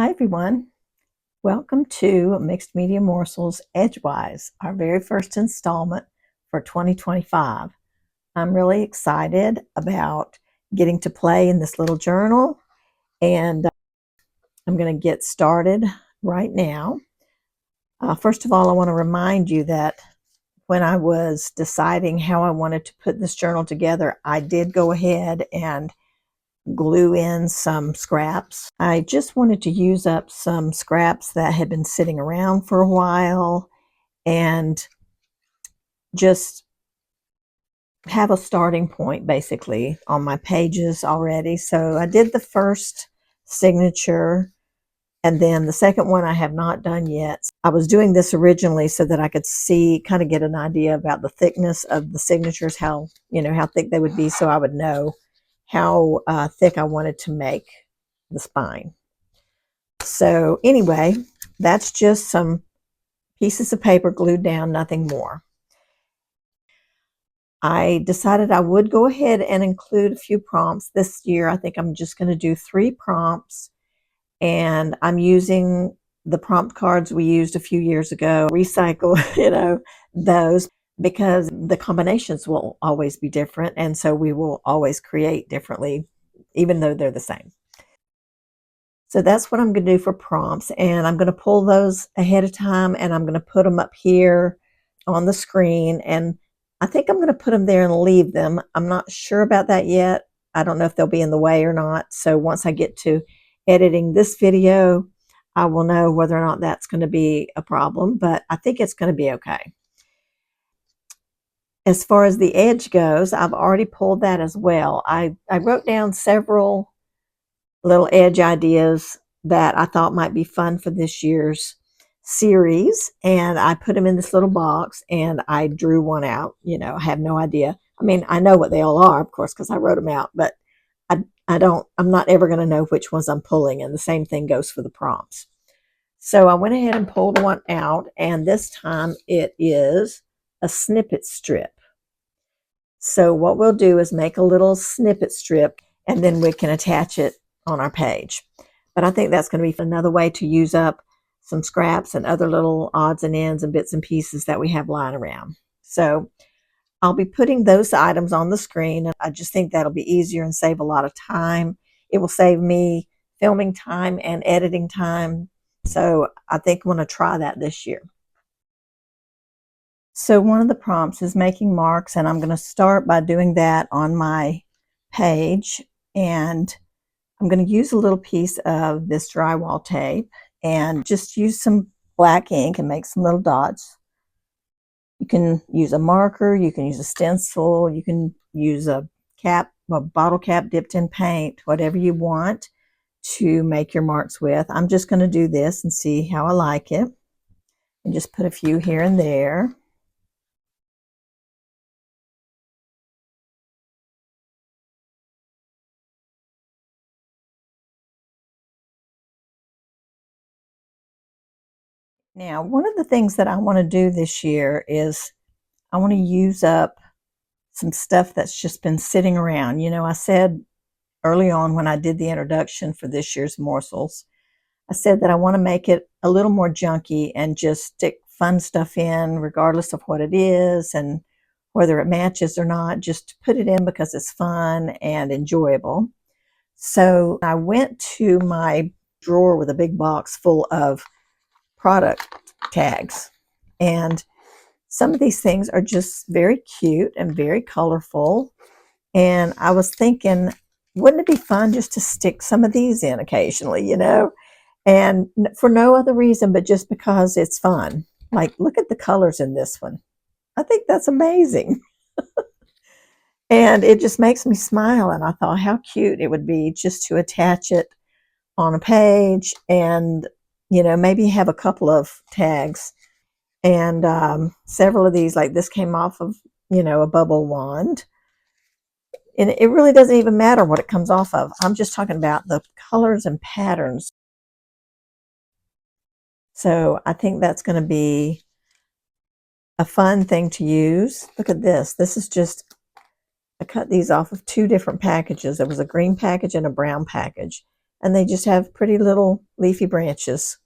Hi everyone, welcome to Mixed Media Morsels Edgewise, our very first installment for 2025. I'm really excited about getting to play in this little journal, and I'm going to get started right now. First of all, I want to remind you that when I was deciding how I wanted to put this journal together, I did go ahead and glue in some scraps. I just wanted to use up some scraps that had been sitting around for a while and just have a starting point basically on my pages already. So I did the first signature, and then the second one I have not done yet. I was doing this originally so that I could see, kind of get an idea about the thickness of the signatures, how thick they would be, so I would know how thick I wanted to make the spine. So anyway, that's just some pieces of paper glued down, nothing more. I decided I would go ahead and include a few prompts this year. I think I'm just going to do 3 prompts, and I'm using the prompt cards we used a few years ago, recycle, those, because the combinations will always be different, and so we will always create differently, even though they're the same. So that's what I'm going to do for prompts, and I'm going to pull those ahead of time, and I'm going to put them up here on the screen, and I think I'm going to put them there and leave them. I'm not sure about that yet. I don't know if they'll be in the way or not. So once I get to editing this video, I will know whether or not that's going to be a problem, but I think it's going to be okay. As far as the edge goes, I've already pulled that as well. I wrote down several little edge ideas that I thought might be fun for this year's series, and I put them in this little box, and I drew one out. I have no idea. I mean, I know what they all are, of course, because I wrote them out, but I'm not ever going to know which ones I'm pulling, and the same thing goes for the prompts. So I went ahead and pulled one out, and this time it is a snippet strip. So what we'll do is make a little snippet strip, and then we can attach it on our page. But I think that's going to be another way to use up some scraps and other little odds and ends and bits and pieces that we have lying around. So I'll be putting those items on the screen, and I just think that'll be easier and save a lot of time. It will save me filming time and editing time. So I think I'm going to try that this year. So one of the prompts is making marks, and I'm going to start by doing that on my page, and I'm going to use a little piece of this drywall tape and just use some black ink and make some little dots. You can use a marker, you can use a stencil, you can use a bottle cap dipped in paint, whatever you want to make your marks with. I'm just going to do this and see how I like it, and just put a few here and there. Now, one of the things that I want to do this year is I want to use up some stuff that's just been sitting around. I said early on when I did the introduction for this year's morsels, I said that I want to make it a little more junky and just stick fun stuff in regardless of what it is and whether it matches or not, just put it in because it's fun and enjoyable. So I went to my drawer with a big box full of product tags, and some of these things are just very cute and very colorful, and I was thinking, wouldn't it be fun just to stick some of these in occasionally, and for no other reason but just because it's fun. Like, look at the colors in this one. I think that's amazing. And it just makes me smile, and I thought how cute it would be just to attach it on a page and maybe have a couple of tags. And several of these, like this, came off of a bubble wand, and it really doesn't even matter what it comes off of. I'm just talking about the colors and patterns. So I think that's going to be a fun thing to use. Look at this. This is just, I cut these off of 2 different packages. There was a green package and a brown package. and they just have pretty little leafy branches.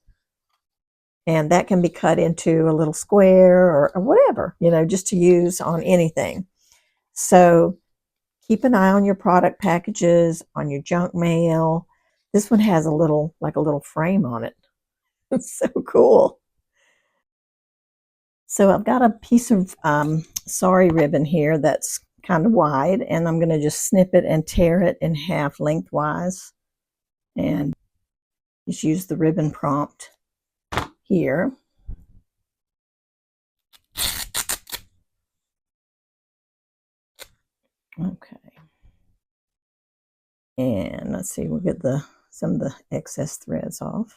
And that can be cut into a little square or whatever, just to use on anything. So keep an eye on your product packages, on your junk mail. This one has like a little frame on it. It's so cool. So I've got a piece of sari ribbon here that's kind of wide, and I'm going to just snip it and tear it in half lengthwise. And just use the ribbon prompt here. Okay. And let's see, we'll get some of the excess threads off.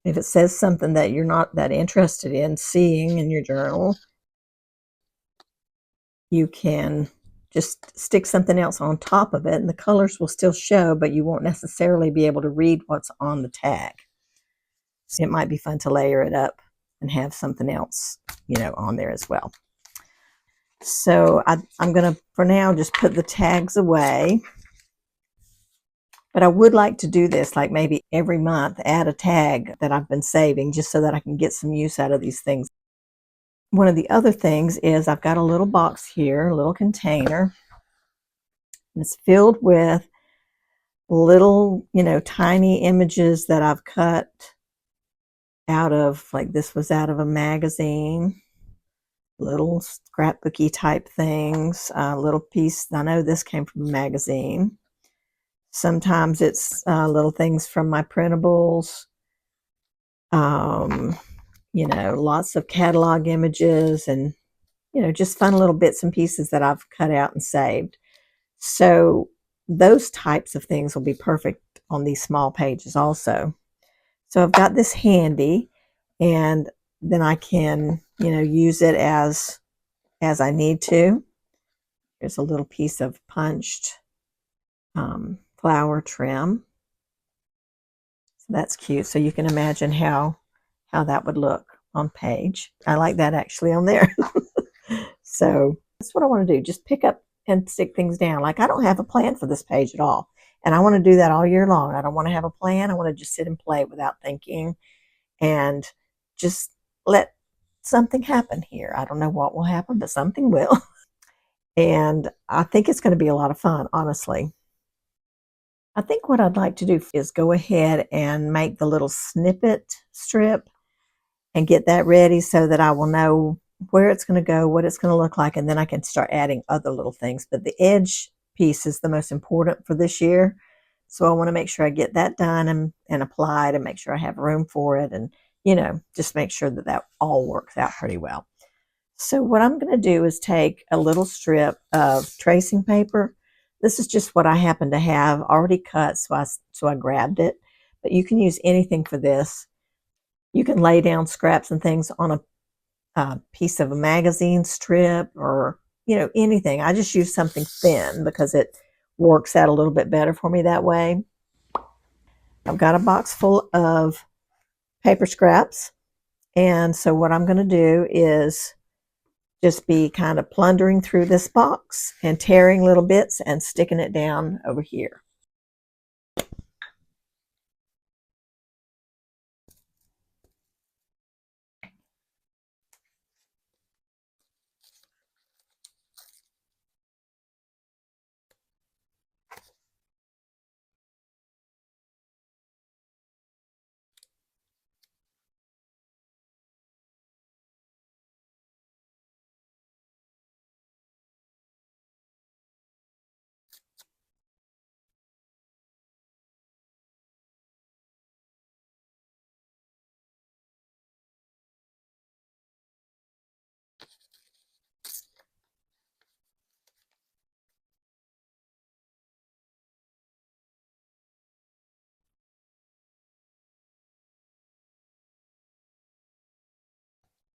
If it says something that you're not that interested in seeing in your journal, you can just stick something else on top of it, and the colors will still show, but you won't necessarily be able to read what's on the tag. So it might be fun to layer it up and have something else, on there as well. So I'm going to, for now, just put the tags away. But I would like to do this, like maybe every month, add a tag that I've been saving just so that I can get some use out of these things. One of the other things is I've got a little box here, a little container. And it's filled with little, tiny images that I've cut out of, like this was out of a magazine, little scrapbooky type things, little piece. I know this came from a magazine. Sometimes it's little things from my printables, lots of catalog images and, just fun little bits and pieces that I've cut out and saved. So those types of things will be perfect on these small pages also. So I've got this handy, and then I can, use it as I need to. There's a little piece of punched flower trim. So that's cute. So you can imagine how that would look on page. I like that actually on there. So that's what I want to do. Just pick up and stick things down. Like I don't have a plan for this page at all. And I want to do that all year long. I don't want to have a plan. I want to just sit and play without thinking and just let something happen here. I don't know what will happen, but something will. And I think it's going to be a lot of fun, honestly. I think what I'd like to do is go ahead and make the little snippet strip and get that ready so that I will know where it's going to go, what it's going to look like, and then I can start adding other little things. But the edge piece is the most important for this year. So I want to make sure I get that done and applied and make sure I have room for it and, just make sure that all works out pretty well. So what I'm going to do is take a little strip of tracing paper. This is just what I happen to have already cut, so I grabbed it. But you can use anything for this. You can lay down scraps and things on a piece of a magazine strip or, anything. I just use something thin because it works out a little bit better for me that way. I've got a box full of paper scraps. And so what I'm going to do is just be kind of plundering through this box and tearing little bits and sticking it down over here.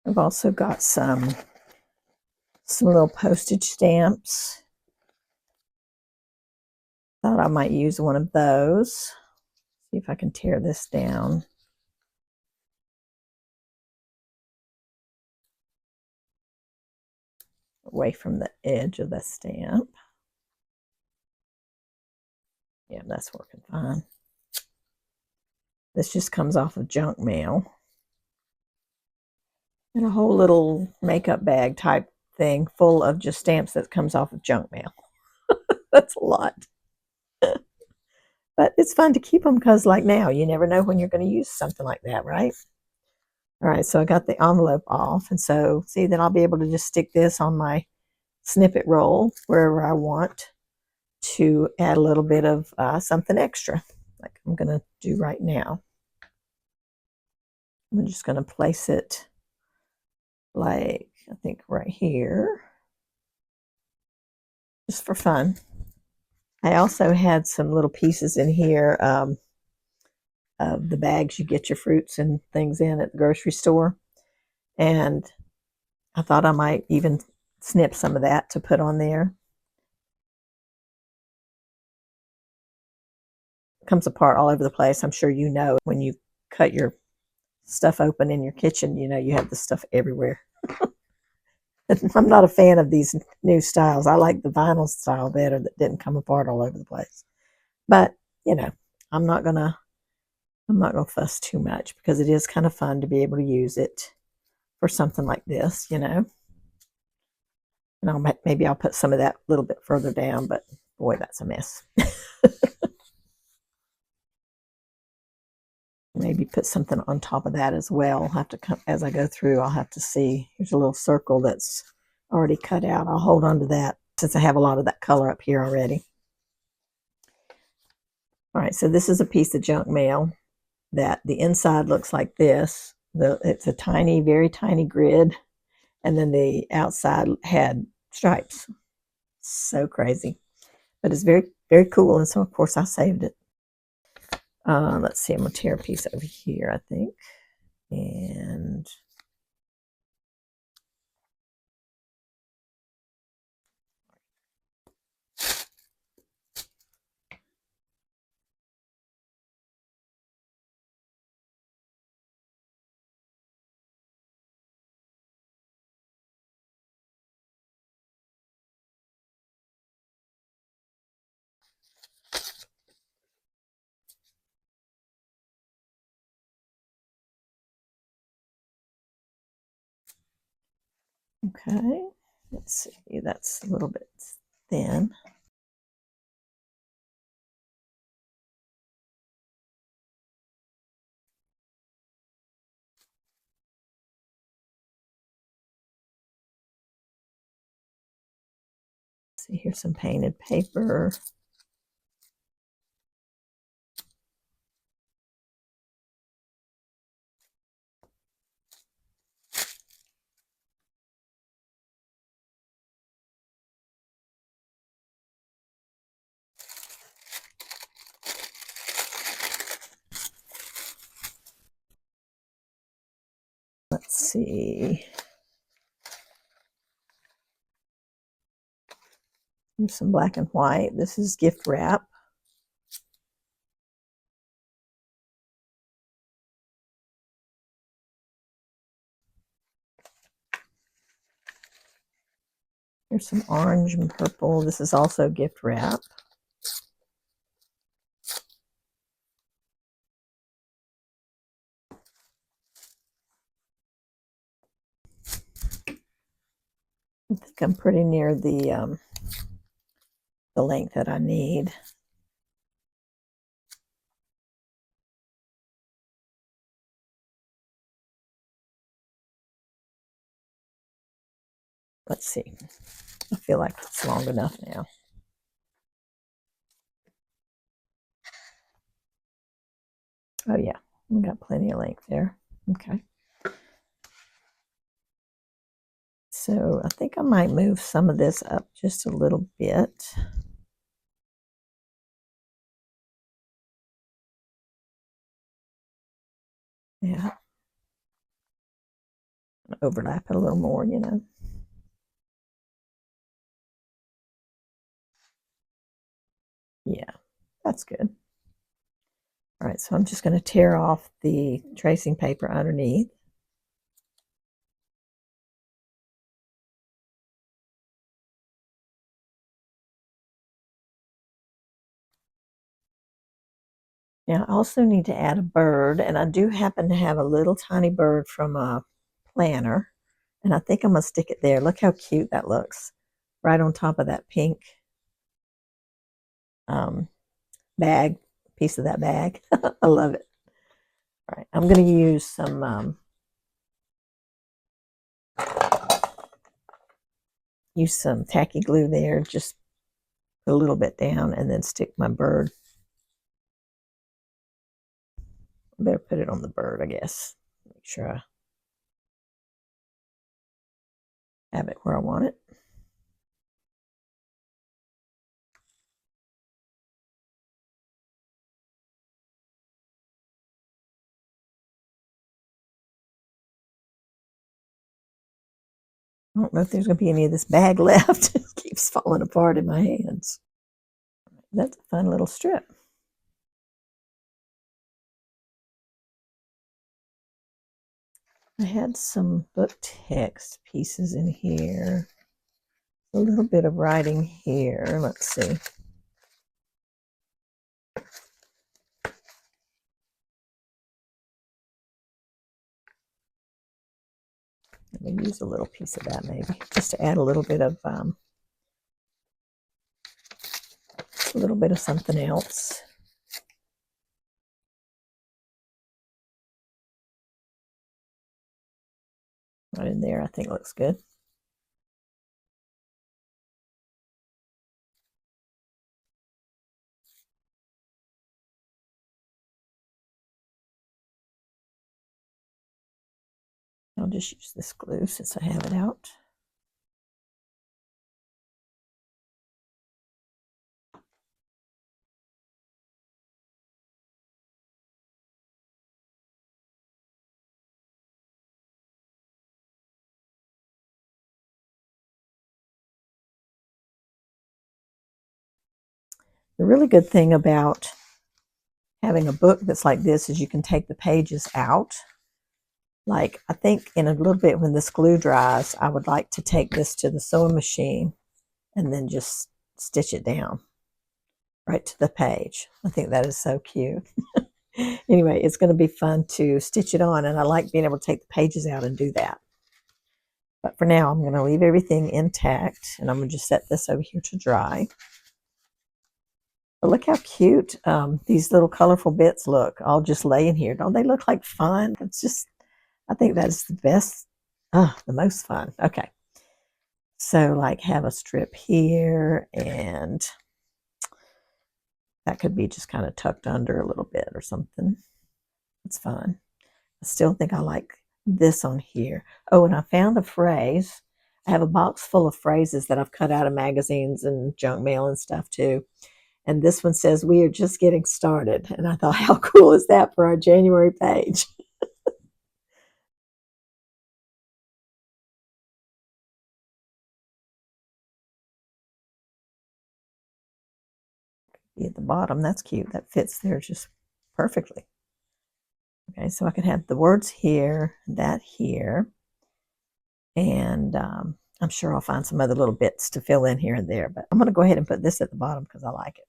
I've also got some little postage stamps. Thought I might use one of those. See if I can tear this down. away from the edge of the stamp. Yeah, that's working fine. This just comes off of junk mail. And a whole little makeup bag type thing full of just stamps that comes off of junk mail. That's a lot. But it's fun to keep them because, like now, you never know when you're going to use something like that, right? All right, so I got the envelope off. And so, see, then I'll be able to just stick this on my snippet roll wherever I want to add a little bit of something extra, like I'm going to do right now. I'm just going to place it like, I think right here, just for fun. I also had some little pieces in here of the bags you get your fruits and things in at the grocery store. And I thought I might even snip some of that to put on there. It comes apart all over the place. I'm sure you know when you cut your stuff open in your kitchen, you know, you have the stuff everywhere. I'm not a fan of these new styles. I like the vinyl style better that didn't come apart all over the place. But, you know, I'm not gonna fuss too much because it is kind of fun to be able to use it for something like this, you know. And maybe I'll put some of that a little bit further down, but boy, that's a mess. Maybe put something on top of that as well. I'll have to come as I go through. I'll have to see. Here's a little circle that's already cut out. I'll hold on to that since I have a lot of that color up here already. All right, so this is a piece of junk mail that the inside looks like this. It's a tiny, very tiny grid, and then the outside had stripes. So crazy, but it's very, very cool. And so, of course, I saved it. Let's see, I'm gonna tear a piece over here, I think, and okay. Let's see, that's a little bit thin. Let's see, here's some painted paper. Let's see. Here's some black and white. This is gift wrap. Here's some orange and purple. This is also gift wrap. I think I'm pretty near the length that I need. Let's see. I feel like it's long enough now. Oh yeah, we got plenty of length there. Okay. So I think I might move some of this up just a little bit. Yeah. Overlap it a little more, you know. Yeah, that's good. All right, so I'm just going to tear off the tracing paper underneath. Now I also need to add a bird, and I do happen to have a little tiny bird from a planner, and I think I'm going to stick it there. Look how cute that looks, right on top of that pink um, bag, piece of that bag. I love it. All right, I'm going to use some tacky glue there, just put a little bit down, and then stick my bird. I better put it on the bird, I guess. Make sure I have it where I want it. I don't know if there's going to be any of this bag left. It keeps falling apart in my hands. That's a fun little strip. I had some book text pieces in here. A little bit of writing here. Let's see. Let me use a little piece of that maybe, just to add a little bit of something else. Right in there, I think looks good. I'll just use this glue since I have it out. The really good thing about having a book that's like this is you can take the pages out. Like, I think in a little bit when this glue dries, I would like to take this to the sewing machine and then just stitch it down right to the page. I think that is so cute. Anyway, it's going to be fun to stitch it on, and I like being able to take the pages out and do that. But for now, I'm going to leave everything intact, and I'm going to just set this over here to dry. But look how cute these little colorful bits look, all just laying here. Don't they look like fun? It's just, I think that's the best, the most fun. Okay. So like have a strip here, and that could be just kind of tucked under a little bit or something. It's fun. I still think I like this on here. Oh, and I found a phrase. I have a box full of phrases that I've cut out of magazines and junk mail and stuff too. And this one says, "We are just getting started." And I thought, how cool is that for our January page? At the bottom, that's cute. That fits there just perfectly. Okay, so I can have the words here, that here, and I'm sure I'll find some other little bits to fill in here and there, but I'm going to go ahead and put this at the bottom because I like it.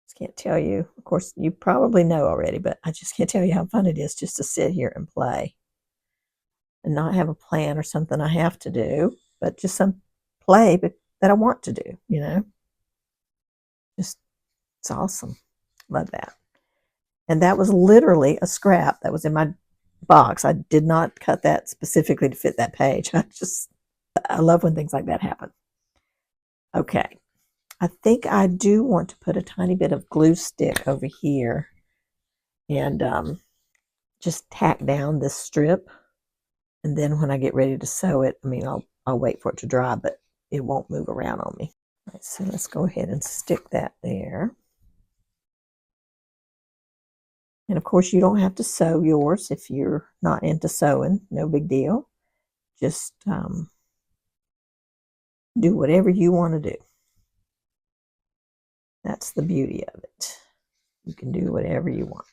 Just can't tell you. Of course, you probably know already, but I just can't tell you how fun it is just to sit here and play and not have a plan or something I have to do, but just some play that I want to do, you know? Just, it's awesome. Love that. And that was literally a scrap that was in my box. I did not cut that specifically to fit that page. I love when things like that happen. Okay. I think I do want to put a tiny bit of glue stick over here and just tack down this strip. And then when I get ready to sew it, I mean, I'll wait for it to dry, but it won't move around on me. All right, so let's go ahead and stick that there. And of course, you don't have to sew yours if you're not into sewing. No big deal. Just do whatever you want to do. That's the beauty of it. You can do whatever you want.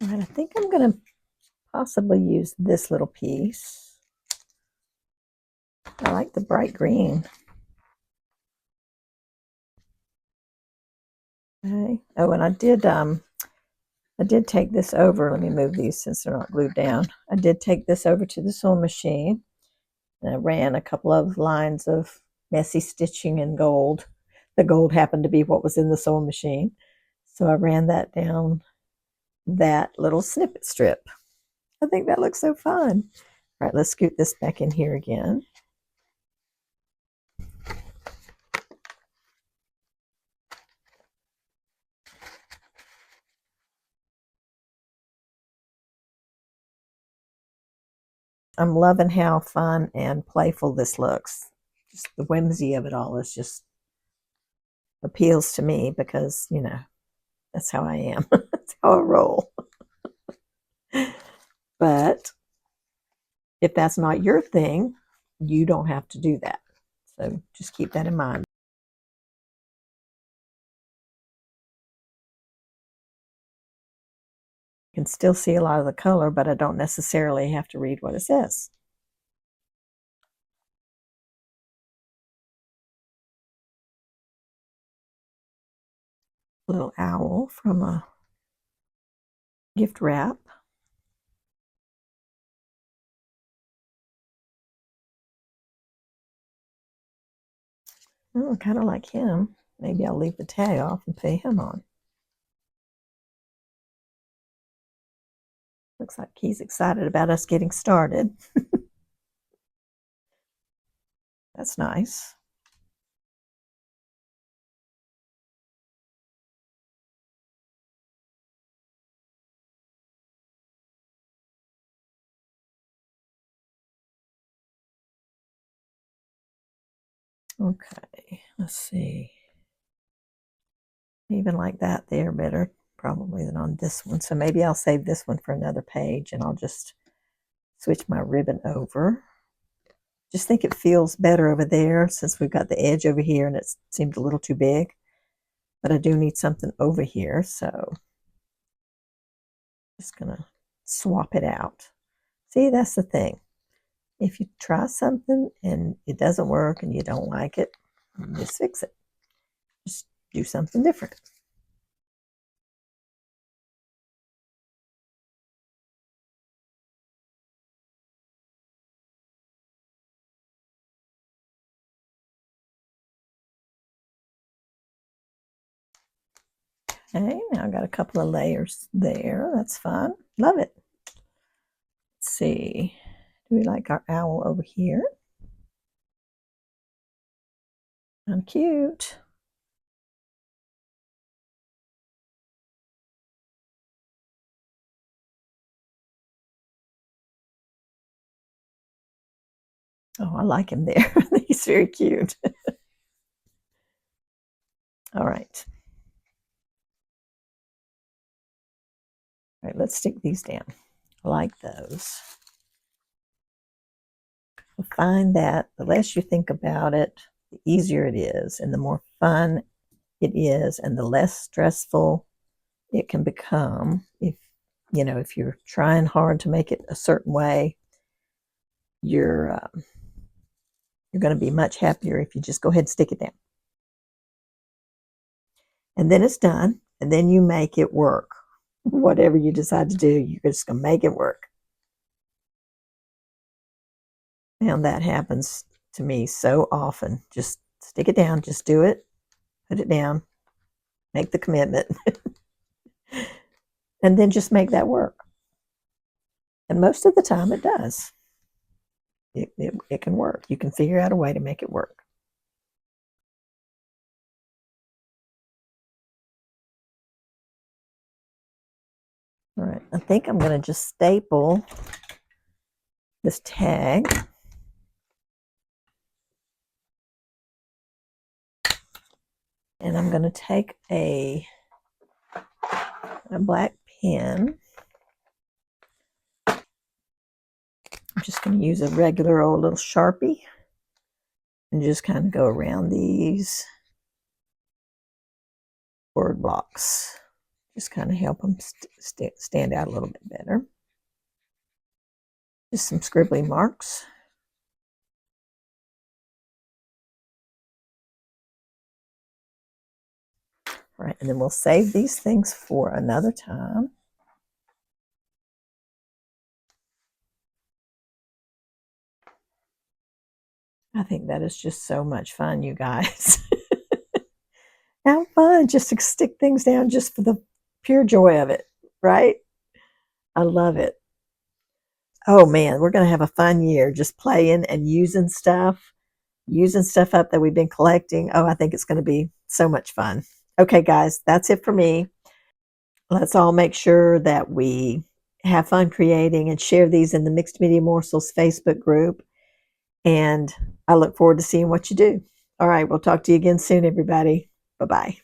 All right, I think I'm going to possibly use this little piece. I like the bright green. Okay. Oh, and I did take this over. Let me move these since they're not glued down. I did take this over to the sewing machine, and I ran a couple of lines of messy stitching in gold. The gold happened to be what was in the sewing machine. So I ran that down that little snippet strip. I think that looks so fun. All right, let's scoot this back in here again. I'm loving how fun and playful this looks. Just the whimsy of it all is just appeals to me because, you know, that's how I am. That's how I roll. But if that's not your thing, you don't have to do that. So just keep that in mind. You can still see a lot of the color, but I don't necessarily have to read what it says. Little owl from a gift wrap. Oh, kind of like him. Maybe I'll leave the tag off and put him on. Looks like he's excited about us getting started. That's nice. Okay, let's see. I even like that there better probably than on this one. So maybe I'll save this one for another page and I'll just switch my ribbon over. Just think it feels better over there since we've got the edge over here and it seemed a little too big. But I do need something over here, so just gonna swap it out. See, that's the thing. If you try something and it doesn't work and you don't like it, just fix it. Just do something different. Okay, now I've got a couple of layers there. That's fun. Love it. Let's see. Do we like our owl over here? And cute. Oh, I like him there. He's very cute. All right. All right, let's stick these down. I like those. You'll find that the less you think about it, the easier it is, and the more fun it is, and the less stressful it can become. If you're trying hard to make it a certain way, you're going to be much happier if you just go ahead and stick it down. And then it's done, and then you make it work. Whatever you decide to do, you're just going to make it work. And that happens to me so often. Just stick it down, just do it, put it down, make the commitment, and then just make that work. And most of the time it does. It can work. You can figure out a way to make it work. All right, I think I'm going to just staple this tag. And I'm going to take a black pen. I'm just going to use a regular old little Sharpie and just kind of go around these word blocks. Just kind of help them stand out a little bit better. Just some scribbly marks. All right, and then we'll save these things for another time. I think that is just so much fun, you guys. How fun just to stick things down just for the pure joy of it, right? I love it. Oh man, we're going to have a fun year just playing and using stuff up that we've been collecting. Oh, I think it's going to be so much fun. Okay, guys, that's it for me. Let's all make sure that we have fun creating and share these in the Mixed Media Morsels Facebook group. And I look forward to seeing what you do. All right, we'll talk to you again soon, everybody. Bye-bye.